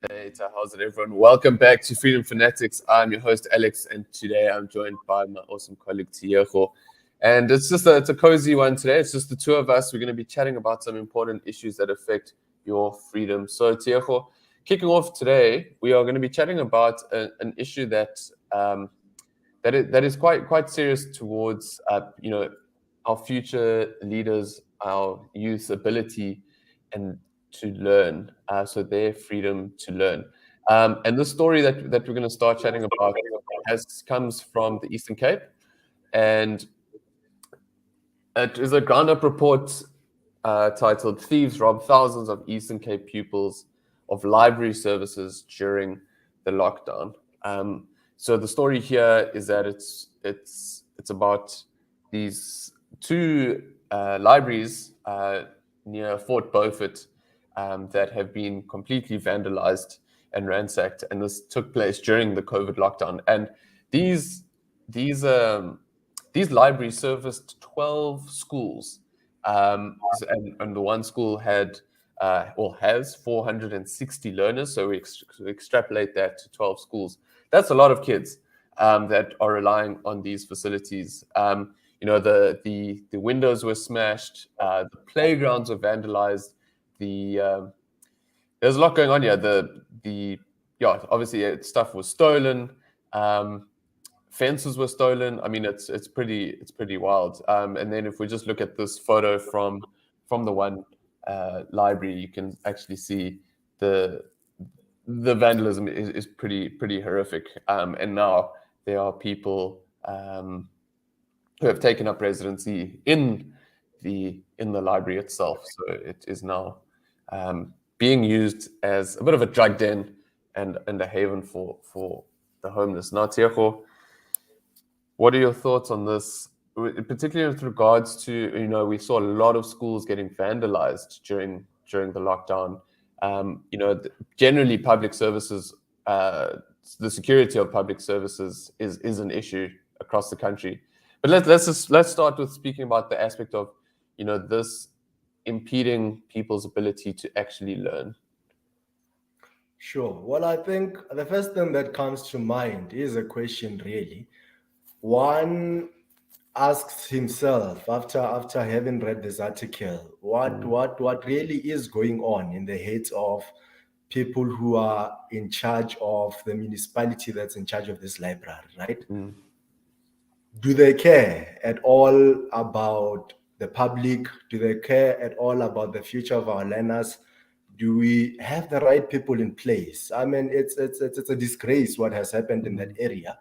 Later. How's it, everyone? Welcome back to FANatics. I'm your host, Alex, and today I'm joined by my awesome colleague, Tiejo. And it's a cozy one today. It's just the two of us. We're going to be chatting about some important issues that affect your freedom. So, Tiejo, kicking off today, we are going to be chatting about an issue that that is quite serious towards our future leaders, our youth ability and to learn, so their freedom to learn. And the story that we're going to start chatting about comes from the Eastern Cape, and it is a ground-up report titled "Thieves Rob Thousands of Eastern Cape Pupils of Library Services During the Lockdown." So the story here is that it's about these two libraries near Fort Beaufort that have been completely vandalized and ransacked, and this took place during the COVID lockdown. And these libraries serviced 12 schools, and the one school had has 460 learners. So we extrapolate that to 12 schools. That's a lot of kids that are relying on these facilities. The windows were smashed, the playgrounds were vandalized. There's a lot going on here. Obviously stuff was stolen. Fences were stolen. I mean, it's pretty wild. And then if we just look at this photo from the one library, you can actually see the vandalism is pretty horrific. And now there are people who have taken up residency in the library itself. So it is now being used as a bit of a drug den and a haven for the homeless. Now, Tiejo, what are your thoughts on this, particularly with regards to, we saw a lot of schools getting vandalized during the lockdown. Generally public services, the security of public services is an issue across the country. But let's start with speaking about the aspect of, this impeding people's ability to actually learn. Sure. Well, I think the first thing that comes to mind is a question, really. One asks himself after having read this article, what really is going on in the heads of people who are in charge of the municipality that's in charge of this library, right? Do they care at all about the public? Do they care at all about the future of our learners? Do we have the right people in place? I mean, it's a disgrace what has happened in that area.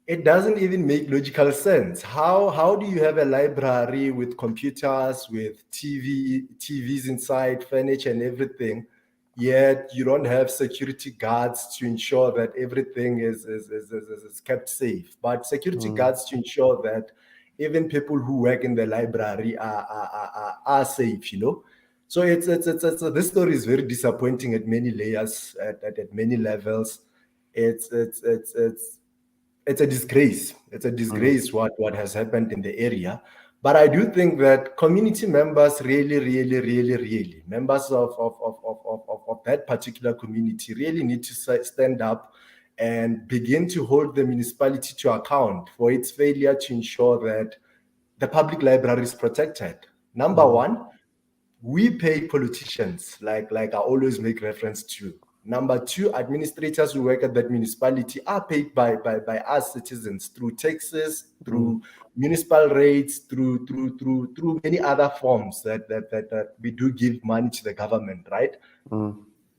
It doesn't even make logical sense. How do you have a library with computers, with TVs inside, furniture and everything, yet you don't have security guards to ensure that everything is kept safe, but security guards to ensure that even people who work in the library are safe, So this story is very disappointing at many layers, at many levels. It's a disgrace. It's a disgrace what has happened in the area. But I do think that community members really, members of that particular community really need to stand up and begin to hold the municipality to account for its failure to ensure that the public library is protected. Number one, we pay politicians, like I always make reference to. Number two, administrators who work at that municipality are paid by us citizens through taxes, through municipal rates, through many other forms that we do give money to the government, right?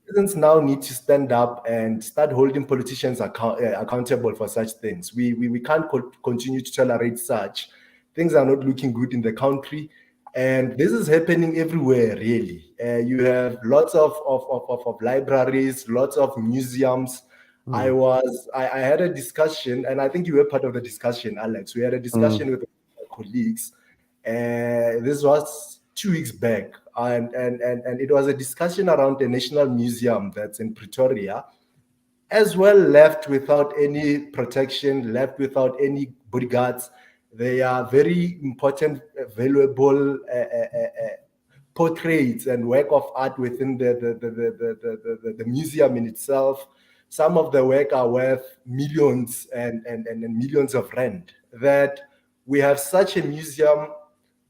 Citizens now need to stand up and start holding politicians accountable for such things. We can't continue to tolerate such. Things are not looking good in the country. And this is happening everywhere, really. You have lots of libraries, lots of museums. I had a discussion, and I think you were part of the discussion, Alex. We had a discussion with my colleagues. This was 2 weeks back, and it was a discussion around the National Museum that's in Pretoria, as well, left without any protection, left without any bodyguards. They are very important, valuable portraits and work of art within the museum in itself. Some of the work are worth millions and millions of rand. That we have such a museum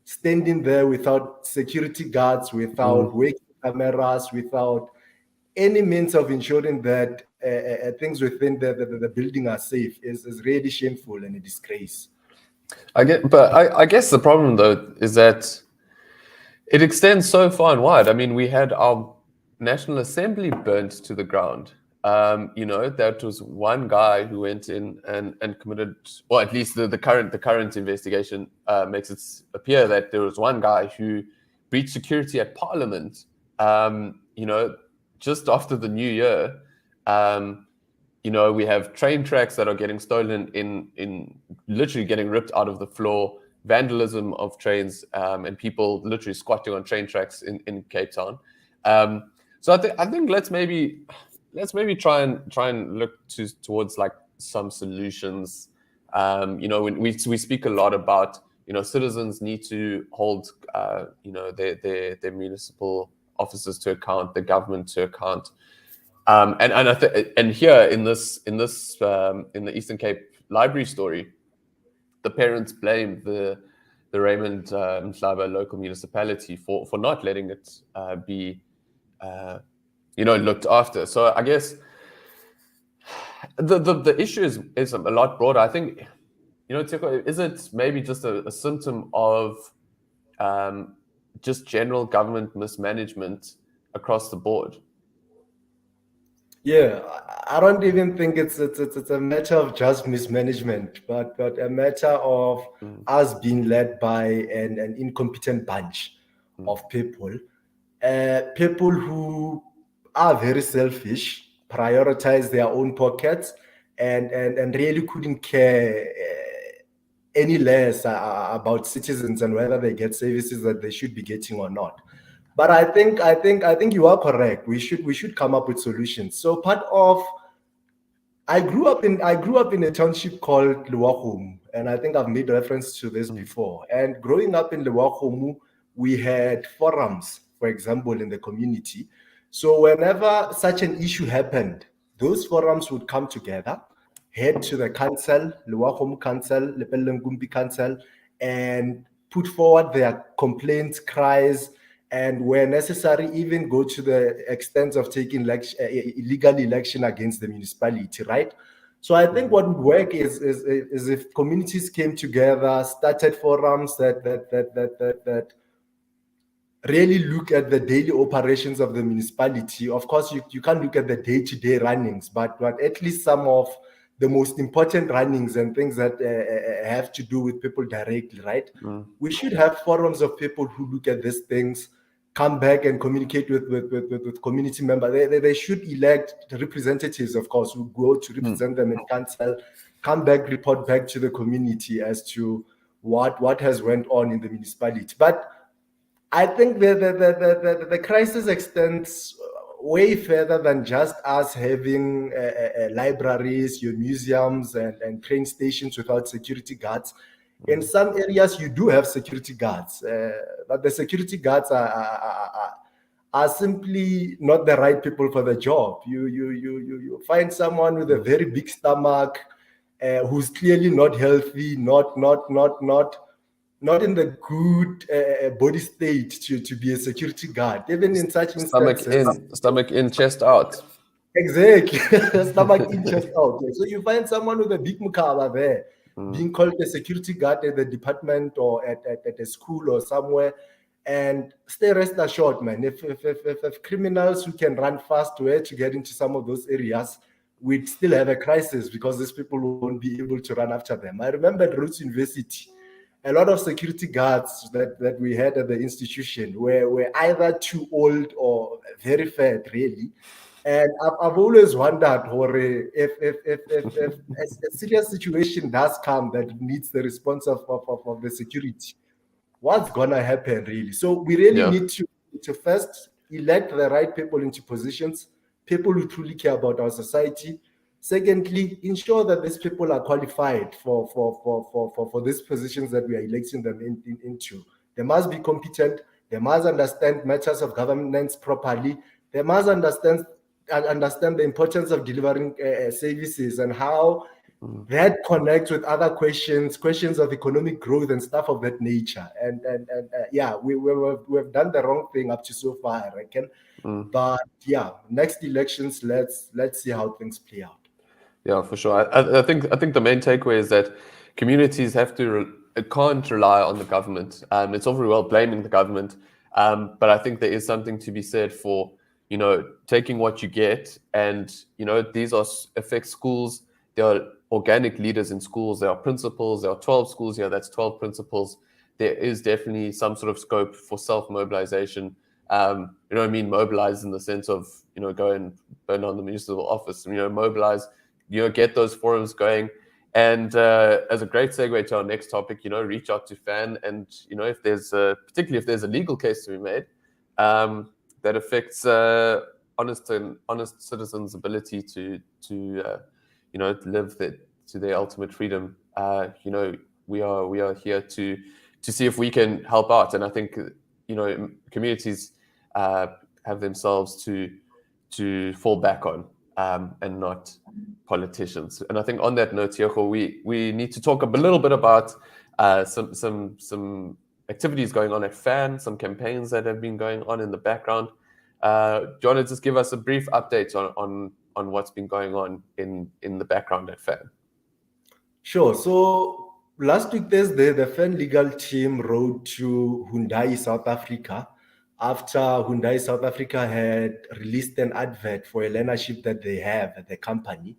standing there without security guards, without working cameras, without any means of ensuring that things within the building are safe is really shameful and a disgrace. I guess the problem though is that it extends so far and wide. I mean, we had our National Assembly burnt to the ground. That was one guy who went in and committed, or at least the current investigation makes it appear that there was one guy who breached security at Parliament. Just after the new year. We have train tracks that are getting stolen in literally getting ripped out of the floor, vandalism of trains, and people literally squatting on train tracks in Cape Town. So I think let's maybe try and look towards like some solutions. When we speak a lot about citizens need to hold their municipal officers to account, the government to account. And here in the Eastern Cape Library story, the parents blame the Raymond Mhlaba local municipality for not letting it be looked after. So I guess the issue is a lot broader. I think Teko, is it maybe just a symptom of just general government mismanagement across the board? Yeah, I don't even think it's a matter of just mismanagement, but a matter of us being led by an incompetent bunch of people, people who are very selfish, prioritize their own pockets, and really couldn't care any less about citizens and whether they get services that they should be getting or not. But I think you are correct. We should come up with solutions. So I grew up in a township called Luwahumu, and I think I've made reference to this before. And growing up in Luwahumu, we had forums, for example, in the community. So whenever such an issue happened, those forums would come together, head to the council, Luwahumu Council, Lepelengumbi Council, and put forward their complaints, cries, and where necessary, even go to the extent of taking illegal election against the municipality, right? So I think what would work is if communities came together, started forums that really look at the daily operations of the municipality. Of course, you can't look at the day-to-day runnings, but at least some of the most important runnings and things that have to do with people directly, right? We should have forums of people who look at these things, come back and communicate with community members. They should elect representatives, of course, who go to represent them in council, come back, report back to the community as to what has went on in the municipality. But I think the crisis extends way further than just us having libraries, your museums, and train stations without security guards. In some areas, you do have security guards, but the security guards are simply not the right people for the job. You find someone with a very big stomach, who's clearly not healthy, not in the good body state to be a security guard, even in such instances. Stomach in, chest out. Exactly, stomach in, chest out. So you find someone with a big mukaba there, being called a security guard at the department or at a school or somewhere. And stay rest assured, man, if criminals who can run fast were to get into some of those areas, we'd still have a crisis because these people won't be able to run after them. I remember at Rhodes University, a lot of security guards that we had at the institution were either too old or very fat, really. And I've always wondered, if a serious situation does come that needs the response of the security, what's gonna happen, really? So we really need to first elect the right people into positions, people who truly care about our society. Secondly, ensure that these people are qualified for these positions that we are electing them into. They must be competent. They must understand matters of governance properly. They must understand the importance of delivering services and how that connects with other questions of economic growth and stuff of that nature. And yeah, we've done the wrong thing up to so far, I reckon. But yeah, next elections, let's see how things play out. Yeah, for sure. I think the main takeaway is that communities can't rely on the government. It's all very well blaming the government, but I think there is something to be said for taking what you get, and these affect schools. There are organic leaders in schools. There are principals. There are 12 schools here. That's 12 principals. There is definitely some sort of scope for self-mobilization. Mobilize in the sense of go and burn down the municipal office. Mobilize. Get those forums going. And as a great segue to our next topic, reach out to FAN, and if there's particularly if there's a legal case to be made that affects honest citizens' ability to live to their ultimate freedom, we are here to see if we can help out. And I think communities have themselves to fall back on, and not politicians. And I think on that note, Yoko, we need to talk a little bit about some activities going on at FAN, some campaigns that have been going on in the background. Do you want to just give us a brief update on what's been going on in the background at FAN? Sure. So last week Thursday, the FAN legal team rode to Hyundai South Africa after Hyundai South Africa had released an advert for a learnership that they have at the company.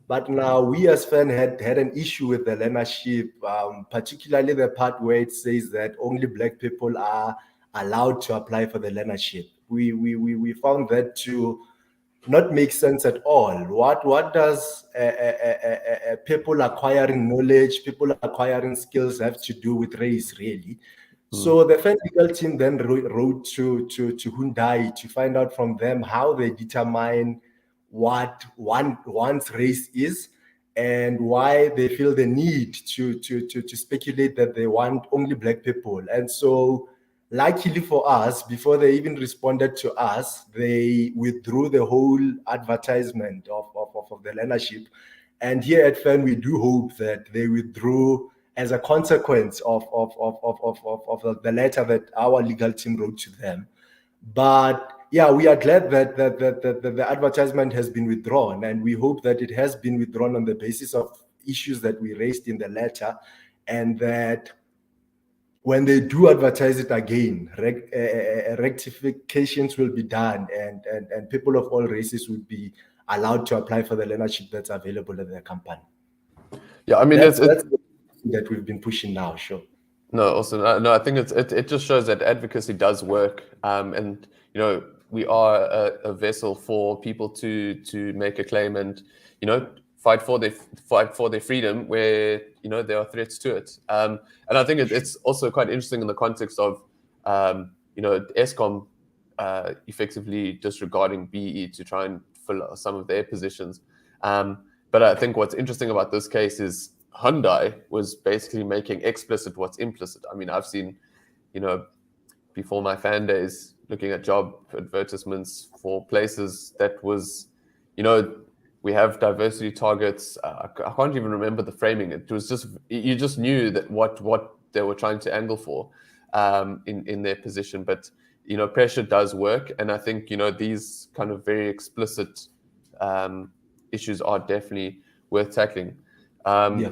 But now we as FAN had an issue with the learnership, particularly the part where it says that only Black people are allowed to apply for the learnership. We found that to not make sense at all. What does people acquiring knowledge, people acquiring skills have to do with race, really? So the FAN legal team then wrote to Hyundai to find out from them how they determine what one's race is and why they feel the need to speculate that they want only Black people. And so luckily for us, before they even responded to us, they withdrew the whole advertisement of the learnership. And here at FAN, we do hope that they withdrew as a consequence of the letter that our legal team wrote to them. But yeah, we are glad that the advertisement has been withdrawn, and we hope that it has been withdrawn on the basis of issues that we raised in the letter, and that when they do advertise it again, rectifications will be done, and people of all races will be allowed to apply for the learnership that's available at their company. Yeah, I mean, that's that we've been pushing now. Sure. No, also no. I think it just shows that advocacy does work, and we are a vessel for people to make a claim and fight for their freedom where there are threats to it. And I think it's also quite interesting in the context of Eskom effectively disregarding BE to try and fill some of their positions. But I think what's interesting about this case is Hyundai was basically making explicit what's implicit. I mean, I've seen, before my FAN days, looking at job advertisements for places that was, we have diversity targets. I can't even remember the framing. It was just, you just knew that what they were trying to angle for in their position. But, pressure does work. And I think, these kind of very explicit issues are definitely worth tackling. Yeah.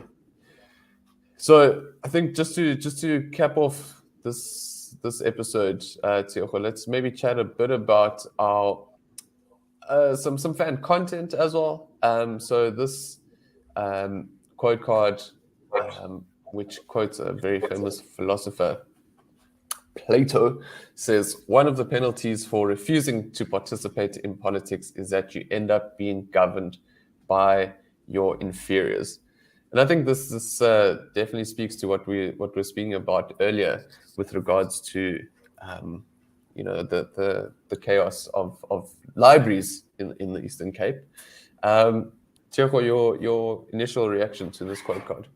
So I think just to cap off this episode, Tioko, let's maybe chat a bit about our some FAN content as well. So this quote card, which quotes a very famous philosopher, Plato, says, one of the penalties for refusing to participate in politics is that you end up being governed by your inferiors. And I think this definitely speaks to what we're speaking about earlier with regards to the chaos of libraries in the Eastern Cape. Tioko, your initial reaction to this quote card?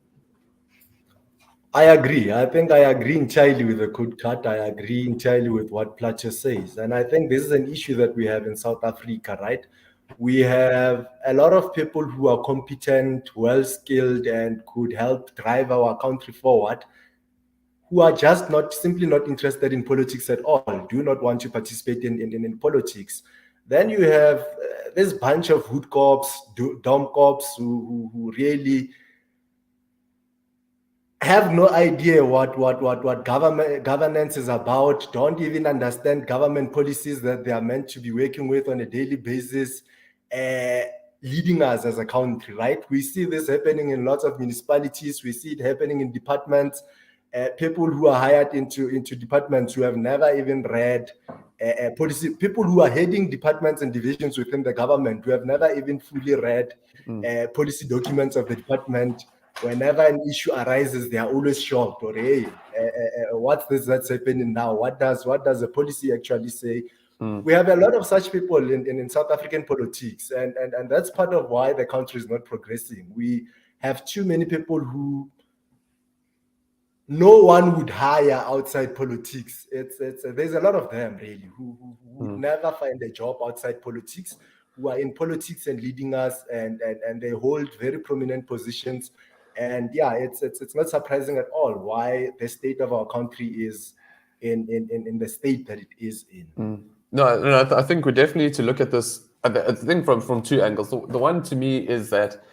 I agree. I think I agree entirely with the code cut. I agree entirely with what Plato says. And I think this is an issue that we have in South Africa, right? We have a lot of people who are competent, well skilled, and could help drive our country forward, who are just not simply not interested in politics at all, do not want to participate in politics. Then you have this bunch of hood cops, dumb cops who really have no idea what governance is about, don't even understand government policies that they are meant to be working with on a daily basis, uh, leading us as a country, right? We see this happening in lots of municipalities. We see it happening in departments. People who are hired into departments who have never even read policy, people who are heading departments and divisions within the government who have never even fully read policy documents of the department. Whenever an issue arises, they are always shocked, or hey, what's this that's happening now? What does the policy actually say? We have a lot of such people in South African politics, and that's part of why the country is not progressing. We have too many people who no one would hire outside politics. It's there's a lot of them really who would never find a job outside politics, who are in politics and leading us, and they hold very prominent positions. And yeah, it's not surprising at all why the state of our country is in the state that it is in. No, I think we definitely need to look at this. I think from two angles. The one to me is that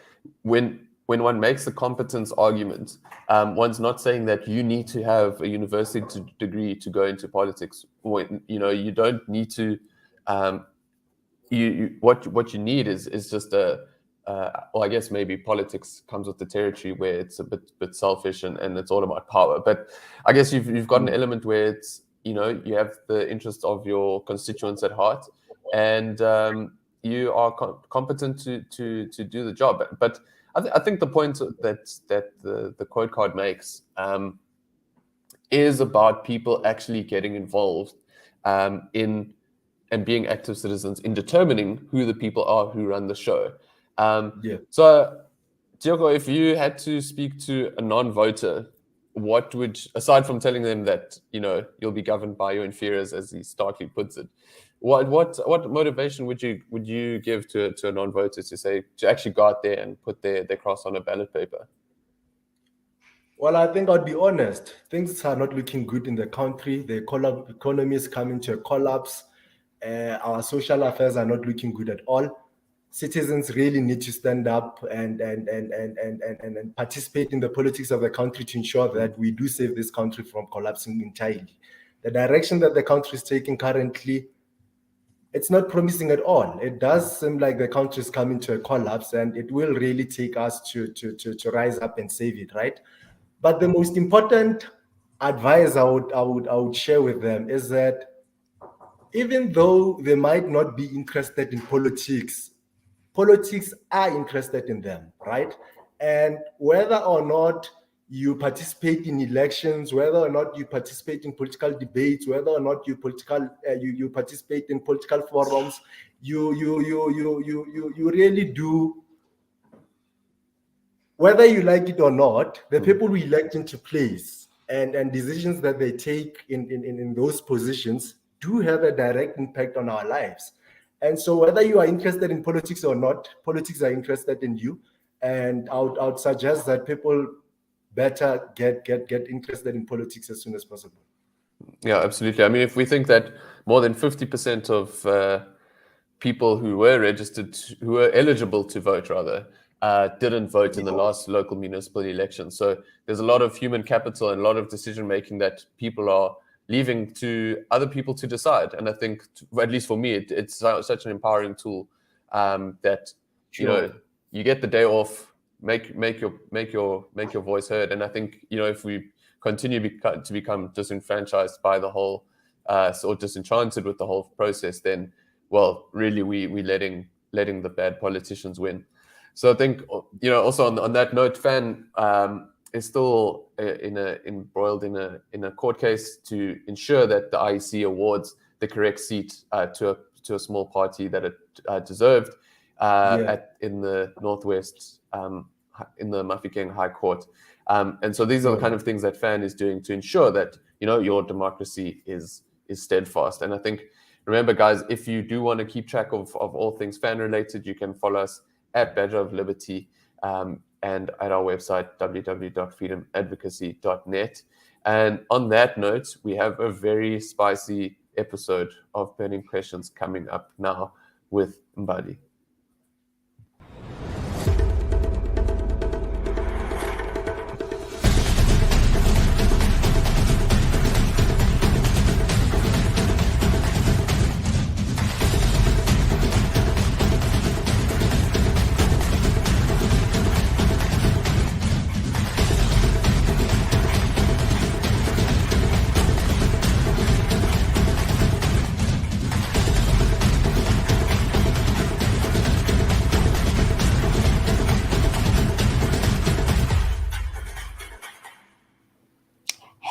when one makes a competence argument, one's not saying that you need to have a university degree to go into politics. When you don't need to. What you need is just well, I guess maybe politics comes with the territory where it's a bit selfish and it's all about power. But I guess you've got an element where it's you have the interests of your constituents at heart, and you are competent to do the job. But I think the point that the quote card makes is about people actually getting involved in and being active citizens in determining who the people are who run the show. Yeah. So, Diogo, if you had to speak to a non-voter, what would, aside from telling them that you'll be governed by your inferiors, as he starkly puts it, what motivation would you give to a non-voter to actually go out there and put their cross on a ballot paper? Well, I think I'd be honest. Things are not looking good in the country. The economy is coming to a collapse. Our social affairs are not looking good at all. Citizens really need to stand up and participate in the politics of the country to ensure that we do save this country from collapsing entirely. The direction that the country is taking currently, it's not promising at all. It does seem like the country is coming to a collapse, and it will really take us to rise up and save it, right? But the most important advice I would share with them is that even though they might not be interested in politics, politics are interested in them, right? And whether or not you participate in elections, whether or not you participate in political debates, whether or not you participate in political forums, you really do, whether you like it or not, the people we elect into place and decisions that they take in those positions do have a direct impact on our lives. And so whether you are interested in politics or not, politics are interested in you. And I would suggest that people better get interested in politics as soon as possible. Yeah, absolutely. I mean, if we think that more than 50% of people who were registered, who were eligible to vote, rather, didn't vote in the last local municipal election. So there's a lot of human capital and a lot of decision making that people are leaving to other people to decide. And I think, at least for me, it's such an empowering tool that you get the day off, make your voice heard. And I think if we continue to become disenfranchised by the whole or disenchanted with the whole process, then well, really we letting the bad politicians win. So I think also on that note, Fan is still embroiled in a court case to ensure that the IEC awards the correct seat to a small party that it deserved in the Northwest in the Mafeking High Court. And so these are the kind of things that FAN is doing to ensure that, your democracy is steadfast. And I think, remember, guys, if you do want to keep track of all things FAN related, you can follow us at Badger of Liberty and at our website, www.freedomadvocacy.net. And on that note, we have a very spicy episode of Burning Questions coming up now with Mbadi.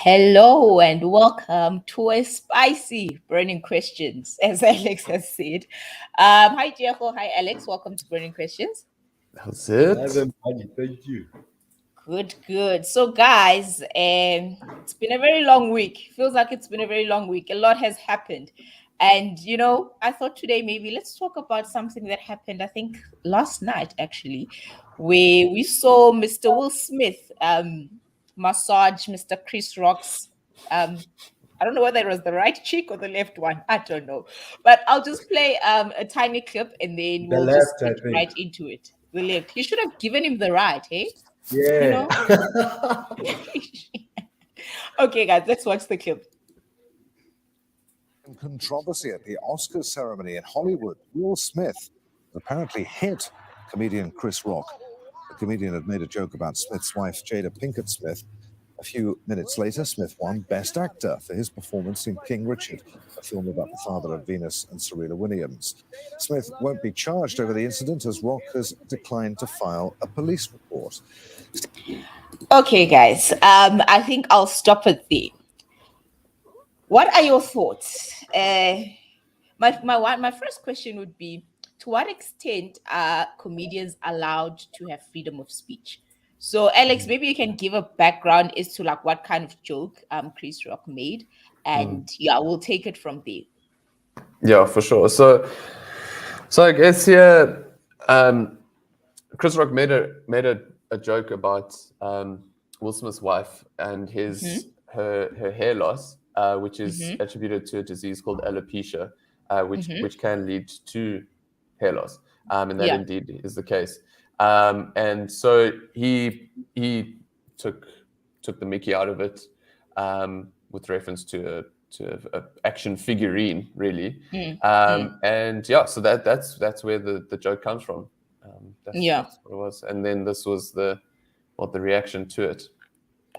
Hello and welcome to a spicy Burning Questions, as Alex has said. Hi, Diego. Hi, Alex. Welcome to Burning Questions. That's it. Thank you. Good. So, guys, it's been a very long week. Feels like it's been a very long week. A lot has happened. And, I thought today maybe let's talk about something that happened, I think, last night, actually, where we saw Mr. Will Smith massage Mr. Chris Rock's I don't know whether it was the right cheek or the left one. I don't know. But I'll just play a tiny clip and then we'll just get right into it. The left. You should have given him the right, hey? Yeah. Okay, guys, let's watch the clip. Controversy at the Oscars ceremony in Hollywood. Will Smith apparently hit comedian Chris Rock. The comedian had made a joke about Smith's wife, Jada Pinkett Smith. A few minutes later, Smith won Best Actor for his performance in King Richard, a film about the father of Venus and Serena Williams. Smith won't be charged over the incident as Rock has declined to file a police report. Okay, guys, I think I'll stop it there. What are your thoughts? My first question would be, to what extent are comedians allowed to have freedom of speech? So, Alex, maybe you can give a background as to like what kind of joke Chris Rock made, and we'll take it from there. Yeah, for sure. So I guess here, Chris Rock made a joke about Will Smith's wife and her hair loss, which is attributed to a disease called alopecia, which can lead to hair loss, and that indeed is the case. And so he took the Mickey out of it, with reference to a action figurine, really. And so that's where the joke comes from. That's what it was. And then this was the reaction to it.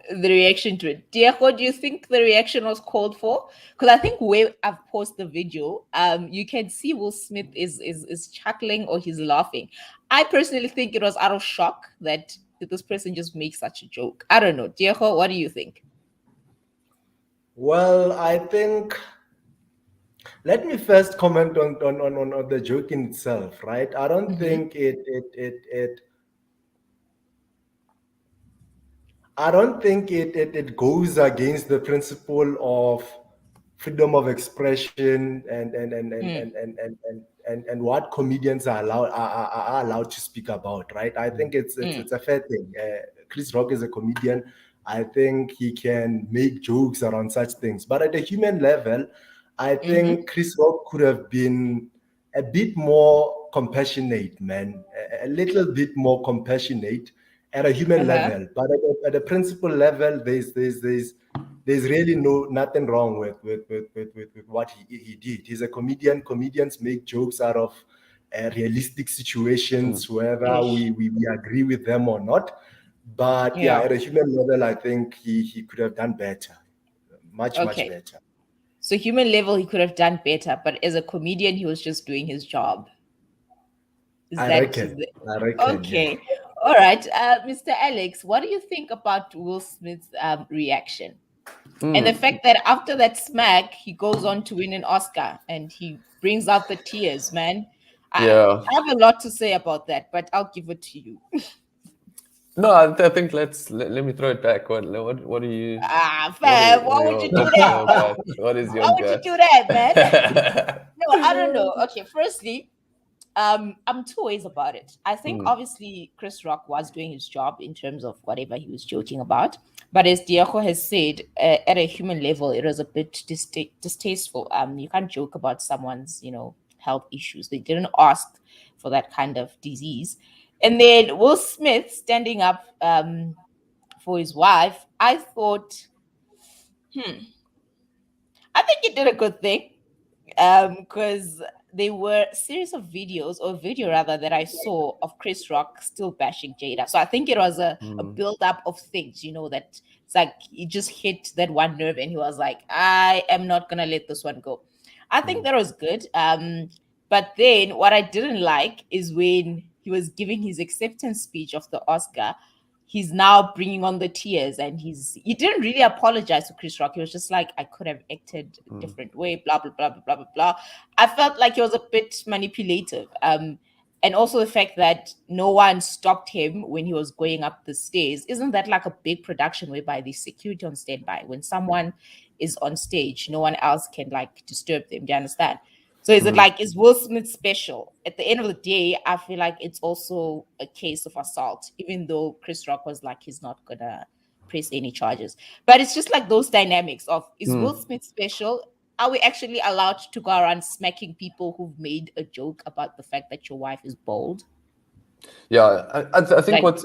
The reaction to it. Diego, do you think the reaction was called for? Because I think where I've posted the video, you can see Will Smith is chuckling or he's laughing. I personally think it was out of shock that this person just makes such a joke. I don't know. Diego, what do you think? Well, I think, let me first comment on the joke in itself, right? I don't think I don't think it goes against the principle of freedom of expression and what comedians are allowed to speak about, right? I think it's a fair thing. Chris Rock is a comedian. I think he can make jokes around such things. But at a human level, I think Chris Rock could have been a bit more compassionate, man. A little bit more compassionate at a human level. But at a principle level, there's really nothing wrong with what he did. He's a comedian. Comedians make jokes out of realistic situations, whether we agree with them or not. But at a human level, I think he could have done better, much better. So human level, he could have done better, but as a comedian, he was just doing his job. I reckon. Okay. Yeah. All right. Mr. Alex, what do you think about Will Smith's reaction? And the fact that after that smack, he goes on to win an Oscar and he brings out the tears, man. I have a lot to say about that, but I'll give it to you. No, I think let me throw it back. What do you? Fam, why would you do that? gut? What is your Why would you gut? do that, man? No, I don't know. Okay, firstly, I'm two ways about it. I think obviously Chris Rock was doing his job in terms of whatever he was joking about, but as Diego has said, at a human level, it was a bit distasteful. You can't joke about someone's health issues. They didn't ask for that kind of disease. And then Will Smith standing up for his wife, I thought, I think he did a good thing because there were a series of videos, or video rather, that I saw of Chris Rock still bashing Jada. So I think it was a build up of things, that it's like he just hit that one nerve and he was like, I am not gonna let this one go. I think that was good. But then what I didn't like is when he was giving his acceptance speech of the Oscar, he's now bringing on the tears, and he didn't really apologize to Chris Rock. He was just like, I could have acted a different way, blah blah blah blah blah blah blah. I felt like he was a bit manipulative, and also the fact that no one stopped him when he was going up the stairs. Isn't that like a big production whereby there's security on standby? When someone is on stage, no one else can like disturb them. Do you understand? So is it like, is Will Smith special? At the end of the day, I feel like it's also a case of assault, even though Chris Rock was like, he's not gonna press any charges. But it's just like those dynamics of, is Will Smith special? Are we actually allowed to go around smacking people who've made a joke about the fact that your wife is bald? Yeah, I think Like- what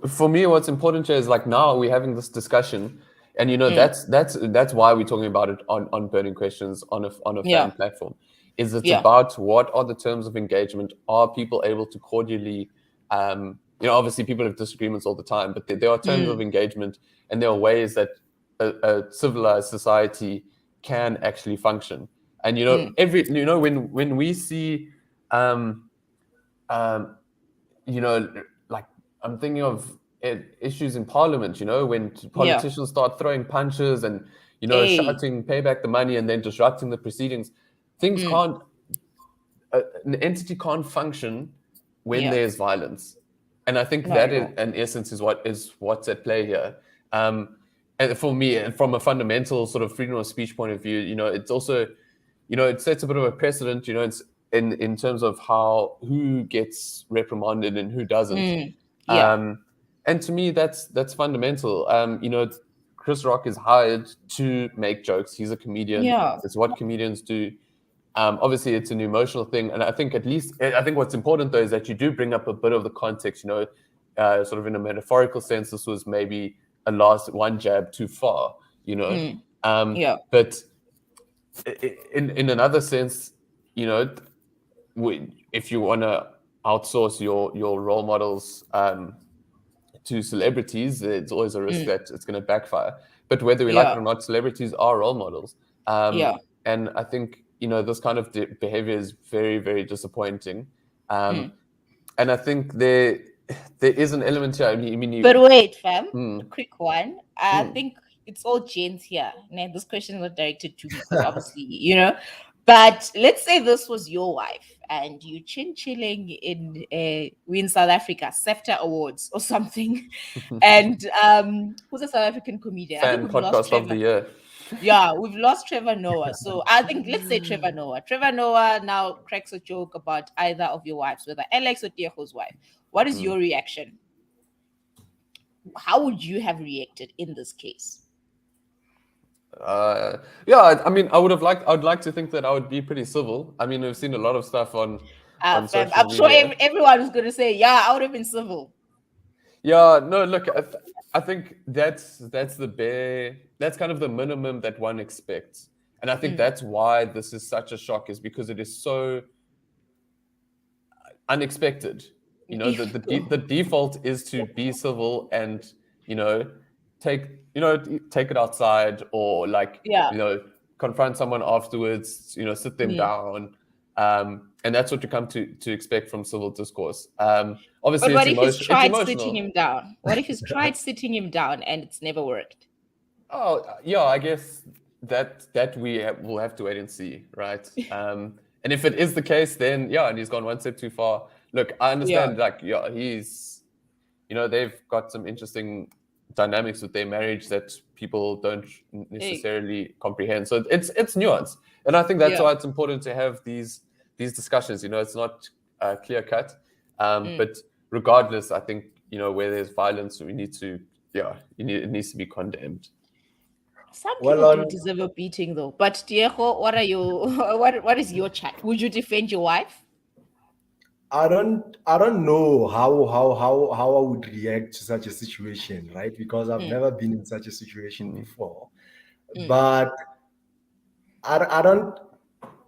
for me, what's important here is like now we're having this discussion, and that's why we're talking about it on Burning Questions on a fan platform. Is it's about what are the terms of engagement? Are people able to cordially, obviously people have disagreements all the time, but there are terms of engagement, and there are ways that a civilized society can actually function. And when we see like I'm thinking of issues in Parliament, when politicians start throwing punches and shouting, "Pay back the money," and then disrupting the proceedings. Things can't. An entity can't function when there's violence, and I think that is, in essence, is what's at play here. And for me, and from a fundamental sort of freedom of speech point of view, it's also, it sets a bit of a precedent, it's in terms of who gets reprimanded and who doesn't. And to me, that's fundamental. Chris Rock is hired to make jokes. He's a comedian. It's what comedians do. Obviously, it's an emotional thing, and I think what's important though is that you do bring up a bit of the context. Sort of in a metaphorical sense, this was maybe a last one jab too far. But in another sense, if you want to outsource your role models to celebrities, it's always a risk that it's going to backfire. But whether we like it or not, celebrities are role models. And I think this kind of behavior is very, very disappointing. And I think there is an element here. But wait, fam, a quick one. I think it's all Jane's here. Now, this question is not directed to me, obviously, But let's say this was your wife and you chilling in South Africa, SEFTA Awards or something. And who's a South African comedian? Fan podcast of the year. Yeah, we've lost Trevor Noah. So I think let's say Trevor Noah. Trevor Noah now cracks a joke about either of your wives, whether Alex or Diego's wife. What is your reaction? How would you have reacted in this case? I would like to think that I would be pretty civil. We've seen a lot of stuff on social I'm sure media. everyone was going to say, yeah, I would have been civil. Yeah, no, look, I think that's kind of the minimum that one expects. And I think that's why this is such a shock, is because it is so unexpected. The default is to be civil and, take it outside, or confront someone afterwards, sit them down. And that's what you come to expect from civil discourse. Obviously, but what if he's tried sitting him down? What if he's tried sitting him down and it's never worked? Oh, yeah, I guess that we'll have to wait and see, right? And if it is the case, then and he's gone one step too far. Look, I understand, he's, they've got some interesting dynamics with their marriage that people don't necessarily comprehend. So it's nuanced, and I think that's why it's important to have these discussions. It's not clear cut, but regardless, I think where there's violence, we need to it needs to be condemned. Some people do deserve a beating, though. But Diego, what are you? What is your chat? Would you defend your wife? I don't know how I would react to such a situation, right? Because I've never been in such a situation before. But I don't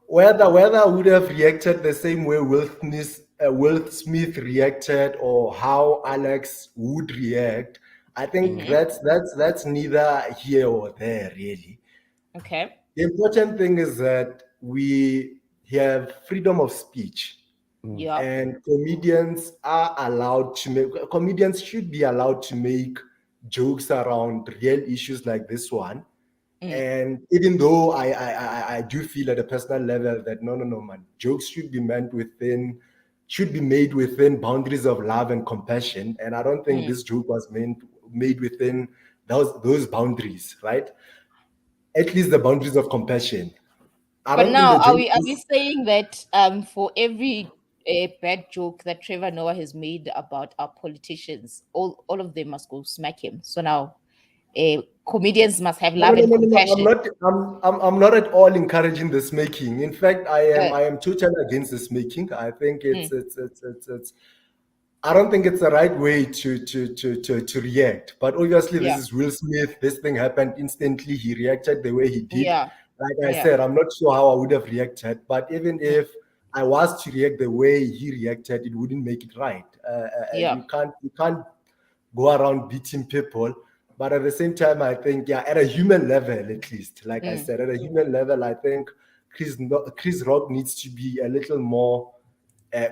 whether I would have reacted the same way Will Smith reacted, or how Alex would react. I think that's neither here or there, really. Okay. The important thing is that we have freedom of speech. Yeah. And comedians should be allowed to make jokes around real issues like this one. And even though I do feel at a personal level that no man, jokes should be made within boundaries of love and compassion. And I don't think this joke was made within those boundaries, right? At least the boundaries of compassion. But now, are we saying that for every bad joke that Trevor Noah has made about our politicians, all of them must go smack him? So now, comedians must have love and compassion. I'm not at all encouraging the smaking. In fact, I am totally against the smaking. I think it's I don't think it's the right way to react. But obviously, this is Will Smith. This thing happened instantly. He reacted the way he did. Yeah. Like I said, I'm not sure how I would have reacted. But even if I was to react the way he reacted, it wouldn't make it right. You can't go around beating people. But at the same time, I think, at a human level, at least, like I said, at a human level, I think Chris Rock needs to be a little more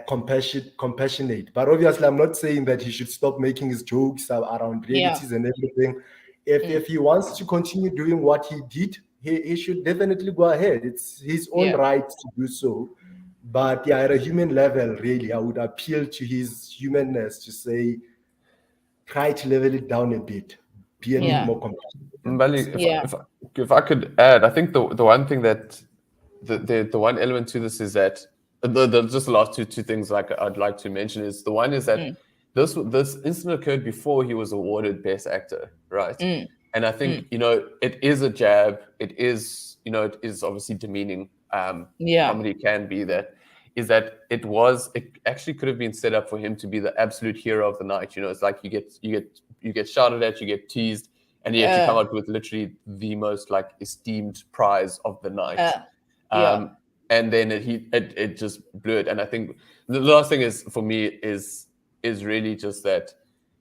compassionate. But obviously, I'm not saying that he should stop making his jokes around realities and everything. If he wants to continue doing what he did, he should definitely go ahead. It's his own right to do so. But at a human level, really, I would appeal to his humanness to say, try to level it down a bit. Be a bit more compassionate. If I could add, I think the one thing that the one element to this is that just the last two things I'd like to mention is the one is that this incident occurred before he was awarded Best Actor, right? And I think it is a jab. It is it is obviously demeaning. Comedy can be that. Is that it actually could have been set up for him to be the absolute hero of the night. It's like you get shouted at, you get teased, and yet you come out with literally the most esteemed prize of the night. And then it just blew it. And I think the last thing is for me is really just that,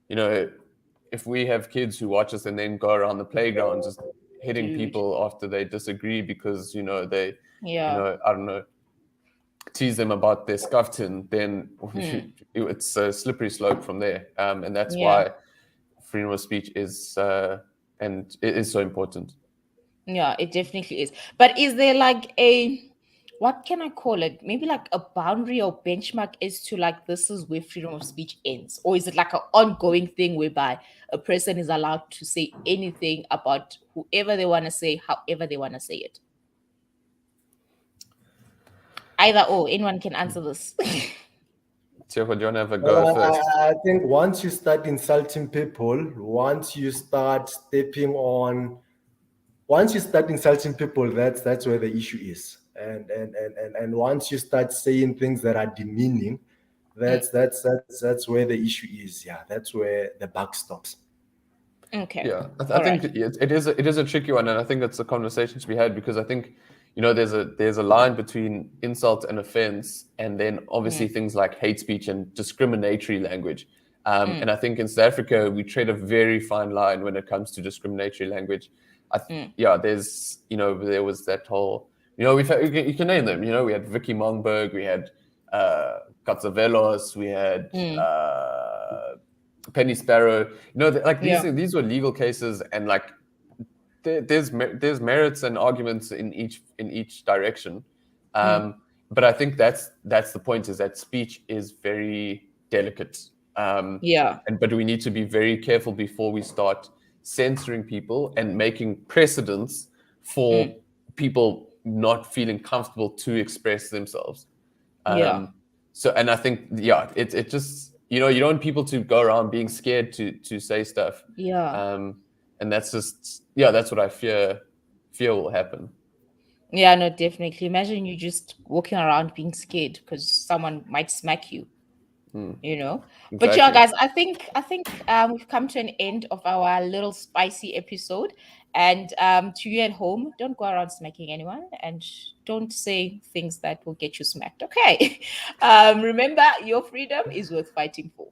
if we have kids who watch us and then go around the playground just hitting people after they disagree because they I don't know, tease them about their scuffton, then it's a slippery slope from there. And that's why freedom of speech is and it is so important. Yeah, it definitely is. But is there what can I call it? Maybe a boundary or benchmark as to this is where freedom of speech ends? Or is it an ongoing thing whereby a person is allowed to say anything about whoever they want to say, however they want to say it? Either or, anyone can answer this. Tiago, do you want to have a go first? I think once you start insulting people, once you start insulting people, that's where the issue is. And once you start saying things that are demeaning, that's where the issue is. Yeah, that's where the buck stops. Okay. Yeah, I think it is a tricky one, and I think it's a conversation to be had because I think there's a line between insult and offense, and then obviously things like hate speech and discriminatory language. And I think in South Africa we tread a very fine line when it comes to discriminatory language. There's there was that whole you can name them. We had Vicky Mongberg, we had Katzavelos, we had Penny Sparrow. These were legal cases, and there's merits and arguments in each direction. But I think that's the point, is that speech is very delicate. But we need to be very careful before we start censoring people and making precedents for people not feeling comfortable to express themselves. So, and I think, it just, you don't want people to go around being scared to say stuff. And that's just, that's what I fear will happen. Yeah, no, definitely. Imagine you just walking around being scared because someone might smack you. Exactly. But yeah, guys, I think we've come to an end of our little spicy episode. And to you at home, don't go around smacking anyone and don't say things that will get you smacked. Okay. Remember, your freedom is worth fighting for.